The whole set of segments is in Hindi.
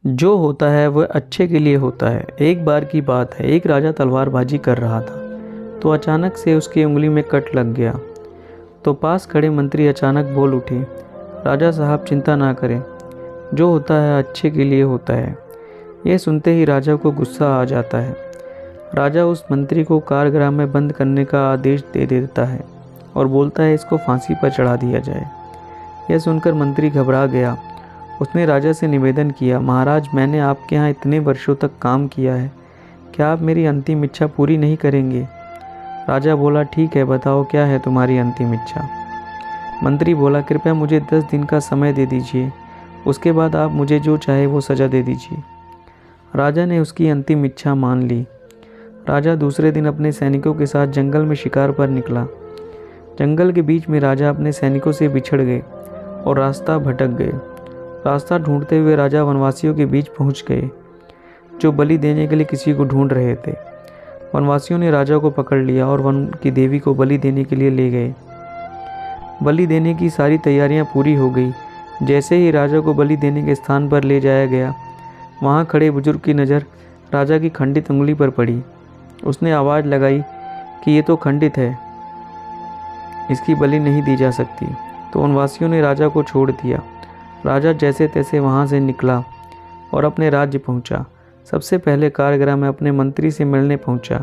जो होता है वह अच्छे के लिए होता है। एक बार की बात है, एक राजा तलवारबाजी कर रहा था तो अचानक से उसकी उंगली में कट लग गया। तो पास खड़े मंत्री अचानक बोल उठे, राजा साहब चिंता ना करें, जो होता है अच्छे के लिए होता है। यह सुनते ही राजा को गुस्सा आ जाता है। राजा उस मंत्री को कारागृह में बंद करने का आदेश दे देता है और बोलता है इसको फांसी पर चढ़ा दिया जाए। यह सुनकर मंत्री घबरा गया। उसने राजा से निवेदन किया, महाराज मैंने आपके यहाँ इतने वर्षों तक काम किया है, क्या आप मेरी अंतिम इच्छा पूरी नहीं करेंगे? राजा बोला, ठीक है, बताओ क्या है तुम्हारी अंतिम इच्छा? मंत्री बोला, कृपया मुझे 10 दिन का समय दे दीजिए, उसके बाद आप मुझे जो चाहे वो सज़ा दे दीजिए। राजा ने उसकी अंतिम इच्छा मान ली। राजा दूसरे दिन अपने सैनिकों के साथ जंगल में शिकार पर निकला। जंगल के बीच में राजा अपने सैनिकों से बिछड़ गए और रास्ता भटक गए। रास्ता ढूंढते हुए राजा वनवासियों के बीच पहुंच गए, जो बलि देने के लिए किसी को ढूंढ रहे थे। वनवासियों ने राजा को पकड़ लिया और वन की देवी को बलि देने के लिए ले गए। बलि देने की सारी तैयारियां पूरी हो गई। जैसे ही राजा को बलि देने के स्थान पर ले जाया गया, वहां खड़े बुजुर्ग की नज़र राजा की खंडित उंगली पर पड़ी। उसने आवाज़ लगाई कि ये तो खंडित है, इसकी बलि नहीं दी जा सकती। तो वनवासियों ने राजा को छोड़ दिया। राजा जैसे तैसे वहाँ से निकला और अपने राज्य पहुँचा। सबसे पहले कारागृह में अपने मंत्री से मिलने पहुँचा।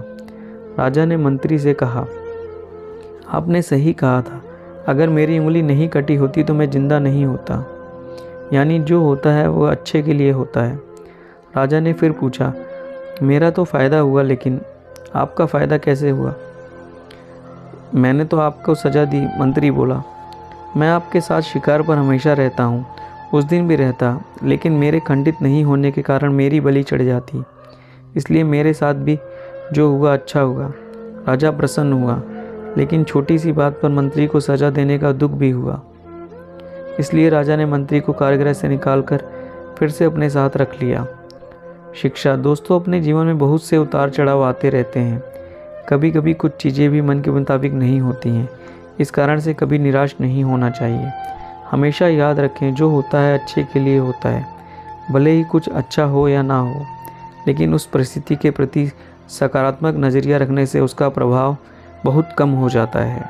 राजा ने मंत्री से कहा, आपने सही कहा था, अगर मेरी उंगली नहीं कटी होती तो मैं जिंदा नहीं होता। यानी जो होता है वो अच्छे के लिए होता है। राजा ने फिर पूछा, मेरा तो फ़ायदा हुआ, लेकिन आपका फ़ायदा कैसे हुआ? मैंने तो आपको सज़ा दी। मंत्री बोला, मैं आपके साथ शिकार पर हमेशा रहता हूँ, उस दिन भी रहता, लेकिन मेरे खंडित नहीं होने के कारण मेरी बलि चढ़ जाती, इसलिए मेरे साथ भी जो हुआ अच्छा हुआ। राजा प्रसन्न हुआ, लेकिन छोटी सी बात पर मंत्री को सज़ा देने का दुख भी हुआ। इसलिए राजा ने मंत्री को कारागृह से निकालकर फिर से अपने साथ रख लिया। शिक्षा। दोस्तों, अपने जीवन में बहुत से उतार चढ़ाव आते रहते हैं। कभी कभी कुछ चीज़ें भी मन के मुताबिक नहीं होती हैं। इस कारण से कभी निराश नहीं होना चाहिए। हमेशा याद रखें, जो होता है अच्छे के लिए होता है। भले ही कुछ अच्छा हो या ना हो, लेकिन उस परिस्थिति के प्रति सकारात्मक नज़रिया रखने से उसका प्रभाव बहुत कम हो जाता है।